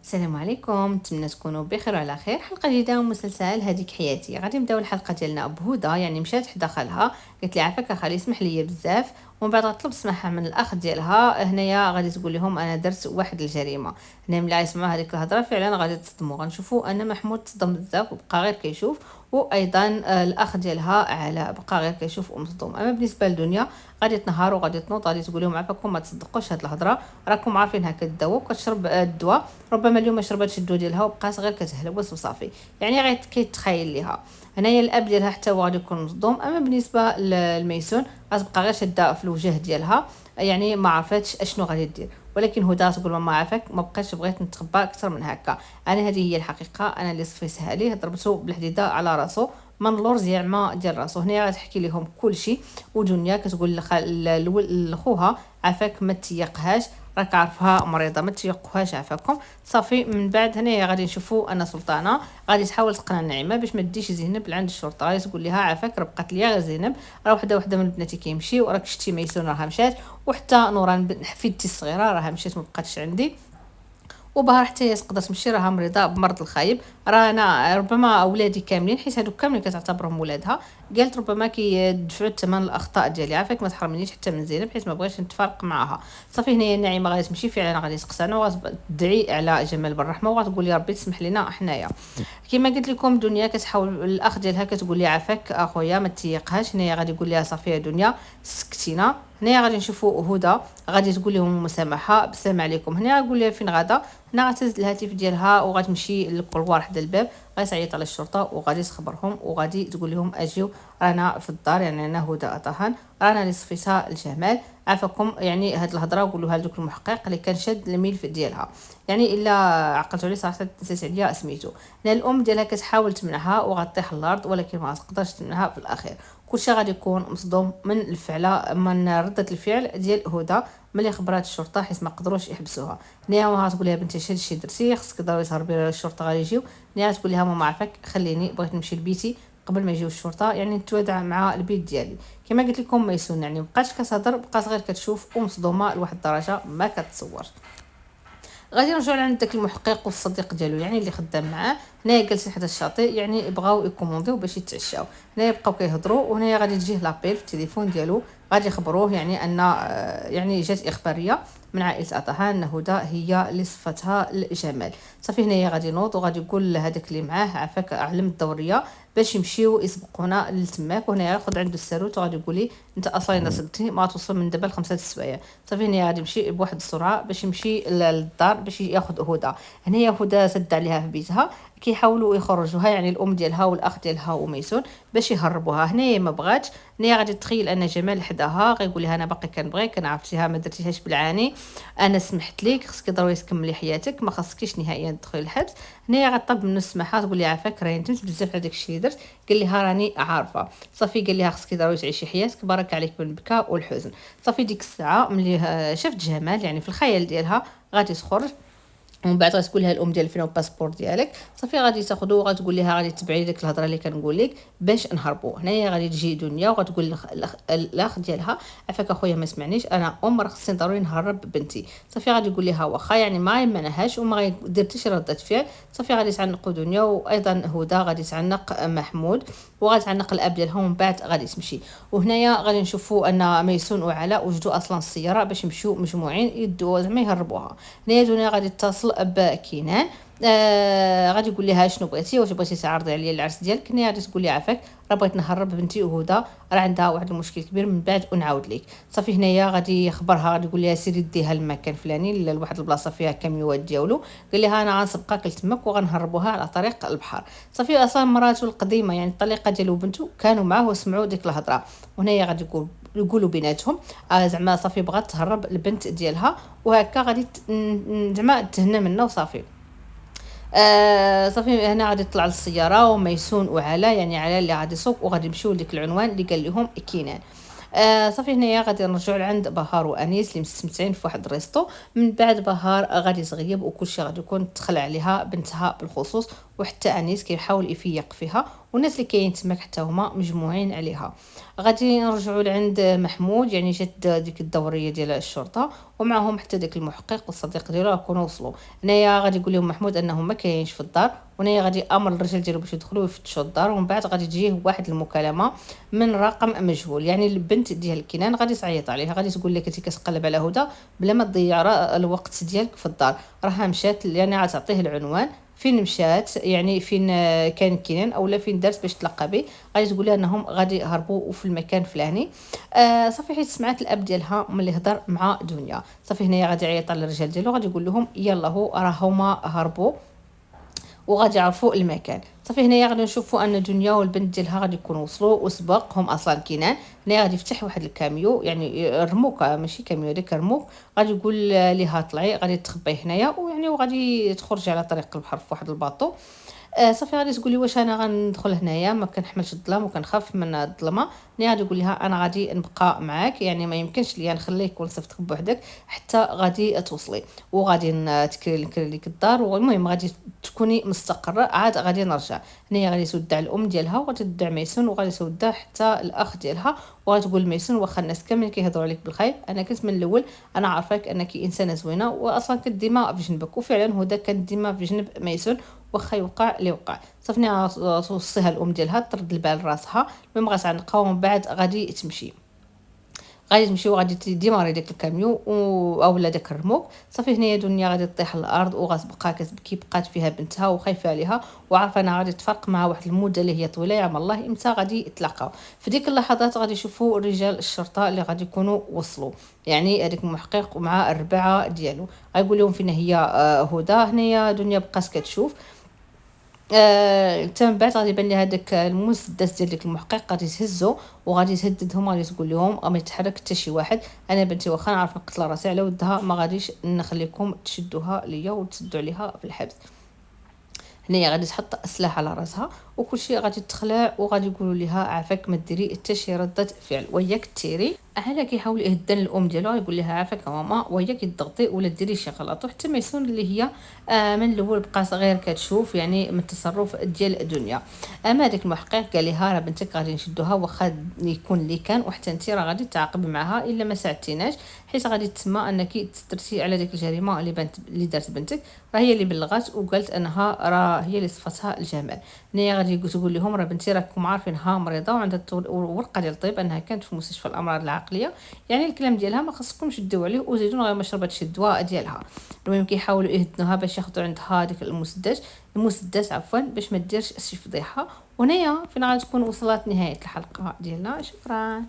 السلام عليكم، نتمنى تكونوا بخير وعلى خير. حلقه جديده من مسلسل هذيك حياتي. غادي نبداو الحلقه ديالنا بهدى، يعني مشات حدا خالها قالت لي عافاك اخالي اسمح لي بزاف، ومن بعد غطلب السماحه من الاخ ديالها. هنايا غادي تقول لهم انا درت واحد الجريمه. هنا ملي غيسمعوا هذيك الهضره فعلا غادي تصدموا. غنشوفوا ان محمود تصدم بزاف وبقى غير كيشوف، وايضا الاخ ديالها علاء بقى غير كيشوف ومصدوم. اما بالنسبه لدنيا غادي تنهار وغادي تنوض، غادي تقول لهم عافاكم ما تصدقوش هاد الهضره، راكم عارفينها كدواء وكتشرب الدواء، ربما اليوم شربت الدواء ديالها وبقات غير كتهلوس وصافي. يعني غير كيتخيل ليها. هنايا الاب ديالها حتى هو غادي يكون مصدوم. اما بالنسبه للميسون غتبقى غير شاده في الوجه ديالها، يعني ما عرفتش اشنو غادي دير. ولكن هدى تقول ماما عافاك ما بقيتش بغيت نتخبى اكثر من هكا، انا هذه هي الحقيقه، انا اللي صفيتها ليه، ضربته بالحديده على راسو من اللور زعما ديال راسو. هنا غتحكي لهم كل شيء. ودنيا كتقول لخوها عافاك ما تيقهاش، راك عارفها مريضه ما تيقوهاش عافاكم. صافي من بعد هنايا غادي نشوفوا ان سلطانه غادي تحاول تقنع نعيمه باش ما تديش زينب لعند الشرطه. غادي تقول لها عافاك راه بقات ليا غير زينب، راه وحده من البنات كيمشيو، وراك شتي ميسون راه مشات، وحتى نوران حفيدتي الصغيره راه مشات ما بقاتش عندي، وبها حتى هي تقدر تمشي راها مريضه بمرض الخايب. رانا ربما اولادي كاملين، حيت هادو كاملين كتعتبرهم ولادها، قالت ربما كيدفعوا الثمن الاخطاء ديالي، عافاك ما تحرمنيش حتى من زينب حيت ما بغيتش نتفارق معاها. صافي هنايا النعيمه غادي تمشي فعلا غادي تقسانا وغتدعي على جمال بالرحمه وغتقول يا ربي تسمح لنا حنايا. كما قلت لكم دنيا كتحاول الاخ ديالها كتقول لي عافاك اخويا ما تيقهاش. هنايا غادي يقول لها صافي يا دنيا سكتينا. هنايا غادي نشوفوا هدى غادي تقول لهم المسامحه بالسلام عليكم. هنا غنقول لها فين غادا. هنا غتهز الهاتف ديالها وغتمشي للكولوار حدا الباب، غتعيط على الشرطه وغادي تخبرهم وغادي تقول لهم اجيو رانا في الدار، يعني انا هدى طهان رانا اللي صفيتها الجمال عافاكم. يعني هاد الهضره قولوها لدوك المحقق اللي كان شاد الملف ديالها، يعني الا عقلتوا عليه صراحه نسيت عليا سميتو. هنا الام ديالها كتحاول تمنعها وغطيح الارض ولكن ما تقدرش تمنعها في الاخير. كلشي غادي يكون مصدوم من الفعله من رده الفعل ديال هدى ملي خبرات الشرطه حيت ما قدروش يحبسوها. نيا تقول لها بنتي هادشي درتي خصك ضروري تهربي للشرطه غادي يجيو. نيا تقول لها ماما عافاك خليني بغيت نمشي لبيتي قبل ما يجيو الشرطه، يعني نتوادع مع البيت ديالي. كما قلت لكم ميسون يعني مبقاتش كتهضر، بقات غير كتشوف ومصدومه لواحد الدرجه ما كتصورش. غادي نرجعوا لعند داك المحقق والصديق ديالو يعني اللي خدام معاه. هنايا جالسين حدا الشاطئ يعني بغاو يكومونديو باش يتعشاو. هنايا بقاو كيهضروا وهنايا غادي تجيه لابيل في التليفون ديالو، غادي يخبروه يعني ان يعني جات اخباريه من عائله اطهان ان هدى هي اللي صفتها الجمال. صافي هنايا غادي ينوض وغادي يقول لهداك اللي معاه عافاك علم الدوريه باش يمشيو يسبقونا لتماك. وهنايا ياخذ عنده الساروت وغادي يقول لي انت اصلا الا صدقتي ما توصل من دابا ل5 السوايع. صافي هنايا غادي يمشي بواحد السرعه باش يمشي للدار باش ياخذ هدى. هنايا هدى سد عليها في بيتها كيحاولوا يخرجوها يعني الام ديالها والاخ ديالها وميسون باش يهربوها. هنايا ما بغاتش. هنايا غادي تخيل ان جمال حداها غيقول لها انا باقي كنبغيك، انا عرفتيها ما درتيهاش بالعاني، انا سمحت لك خصك ضروري تكملي حياتك ما خصكيش نهائيا تدخلي الحبس. هنايا غطلب منه السماحه تقول لي عافاك راني ندمت بزاف على داكشي اللي درت. قال لها راني عارفه. صافي قال لها خصك ضروري تعيشي حياتك بارك عليك بالبكاء والحزن. صافي ديك الساعه ملي شافت جمال يعني في الخيال ديالها غادي تخرج، ومن بعد غتقول لها الام ديال فين الباسبور ديالك. صافي غادي تاخذو وغتقول لها غادي تبعي ديك الهضره اللي كنقول لك باش نهربوا. هنايا غادي تجي دنيا وغتقول الاخ ديالها عافاك اخويا ما سمعنيش انا ام راه خصني ضروري نهرب بنتي. صافي غادي يقول لها واخا يعني ما يمنعهاش وما غيديرتيش رده فعل. صافي غادي تعلقوا دنيا وايضا هدى غادي تعلق محمود وغادي تعلق الاب ديالهم ومن بعد غادي تمشي. وهنايا غادي نشوفوا ان ميسون وعلاء وجدوا اصلا السياره باش يمشيو مجموعين يدوا زعما يهربوها. هنايا دنيا غادي تتصل بكينان غادي يقول لها شنو بغيتي واش بغيتي تعرضي عليا العرس ديالك. هنايا غادي تقول لي عافاك راه بغيت نهرب بنتي وهدى راه عندها واحد المشكل كبير من بعد ونعاود لك. صافي هنايا غادي يخبرها غادي يقول لها سيري ديها للمكان الفلاني لواحد البلاصه فيها كاميوات ديالو. قال لها انا غنسبقك لتمك وغنهربوها على طريق البحر. صافي اصلا مراته القديمه يعني الطليقه ديالو وبنته كانوا معاه وسمعوا ديك الهضره. وهنايا غادي يقولوا بيناتهم زعما صافي بغات تهرب البنت ديالها وهكا غادي زعما تهنى منه وصافي. صافي هنا غادي يطلع للسياره وميسون وعلا يعني علا اللي غادي يسوق وغادي يمشيو لديك العنوان اللي قال لهم كينان. صافي هنايا غادي نرجعوا لعند بهار وانيس اللي مستمتعين في واحد الريستو. من بعد بهار غادي تغيب وكلشي غادي يكون تخلع عليها بنتها بالخصوص، وحتى انيس كيحاول يفيق فيها والناس اللي كاين تماك حتى هما مجموعين عليها. غادي نرجعوا لعند محمود، يعني جات ديك الدوريه ديال الشرطه ومعهم حتى داك المحقق والصديق ديالو راكونوا وصلوا. هنايا غادي يقول لهم محمود انهم ما كاينش في الدار، وهنايا غادي امر الرجال ديالو باش يدخلوا يفتشوا الدار، ومن بعد غادي تجيه واحد المكالمه من رقم مجهول. يعني البنت ديال كنان غادي تعيط عليها، غادي تقول لك انت كتقلب على هدى بلا ما تضيع الوقت ديالك في الدار، راها مشات، يعني غتعطيه العنوان فين مشات، يعني فين كان كنان اولا فين دارت باش تلقى به. غادي تقول لها انهم غادي يهربوا في المكان الفلاني. صافي حيت سمعت الاب ديالها ملي هضر مع دنيا، صافي هنايا غادي يعيط على الرجال ديالو، غادي يقول لهم يلا هو راهما هربوا وغادي يعرفوا المكان. صافي هنايا غادي نشوفوا ان دنيا والبنت ديالها غادي يكونوا وصلوا وسبقهم اصلا كنان. هنايا غادي يفتح واحد الكاميو، يعني رموك ماشي كاميو، هذاك رموك، غادي يقول ليها طلعي، غادي تخبي هنايا ويعني وغادي تخرج على طريق البحر في واحد الباطو. صافي غادي تقول لي واش انا غندخل هنايا، ما كنحملش الظلام وكنخاف من الظلمه. ملي غادي يقول لها انا غادي نبقى معاك، يعني ما يمكنش ليا نخليك ونصيفطك بوحدك حتى غادي توصلي، وغادي نكري لك الدار، والمهم غادي تكوني مستقره، عاد غادي نرجع. هنايا غادي تودع الام ديالها وغادي تودع ميسون وغادي تودع حتى الاخ ديالها، وغادي تقول ميسون واخا الناس كاملين كيهضروا عليك بالخير، انا كنت من الاول انا عارفاك انك انسانه زوينه واصلا كنت ديما في جنبك. وفعلا هدى كانت ديما في جنب ميسون واخا يوقع اللي وقع. صافي توصيها الام ديالها ترد البال راسها، المهم غتعنقها ومن بعد غادي تمشي. وغادي ديماري داك الكاميو اولا داك الرموك. صافي هنايا دنيا غادي تطيح على الارض وغتبقى كتبكي، بقات فيها بنتها وخايفه عليها وعارفه انها غادي تفرق مع واحد المده اللي هي طويله، يا الله امتى غادي يتلاقاو. في ديك اللحظات غادي يشوفوا رجال الشرطه اللي غادي يكونوا وصلوا، يعني هذاك المحقق ومع الربعه ديالو، غايقول لهم فين هي هدى. هنايا دنيا بقات كتشوف. تم بعد غادي يبان لي هذاك المسدس ديال ديك المحقق غادي تهزو وغادي تهددهم، غادي تقول لهم ما يتحرك حتى شي واحد، انا بنتي واخا نعرف نقتل راسي على ودها ما غاديش نخليكم تشدوها ليا وتسدوا عليها في الحبس. هنايا غادي تحط اسلحه على راسها وكلشي غادي تخلع، وغادي يقولوا لها عافاك ما ديري حتى شي رده فعل، وياك تيري. على كيحاول يهدن الام ديالو، يقول لها عافاك ماما وياك تضغطي ولا ديري شي غلط. وحتى ميسون اللي هي من الاول بقى صغير كتشوف يعني من التصرف ديال الدنيا. اما داك المحقق قال لها راه بنتك غادي نشدوها واخا يكون اللي كان، وحتى انت راه غادي تعاقبي معها الا ما ساعدتيناش، حيت غادي تسمى انك تسترتي على ديك الجريمه اللي دارت بنتك، راه هي اللي بلغات وقالت انها راه هي اللي صفتها الجمال. هنايا غادي تقول لهم راه بنتي راكم عارفينها مريضه وعندها ورقه ديال الطب انها كانت في مستشفى الامراض العقليه، يعني الكلام ديالها ما خصكمش تديو عليه وزيدوا غير ما شربتش الدواء ديالها. المهم كيحاولوا يهدنوها باش ياخذوا عندها ديك المسدس عفوا باش ما ديرش شي فضيحه. وهنايا فين غتكون وصلت نهايه الحلقه ديالنا. شكرا.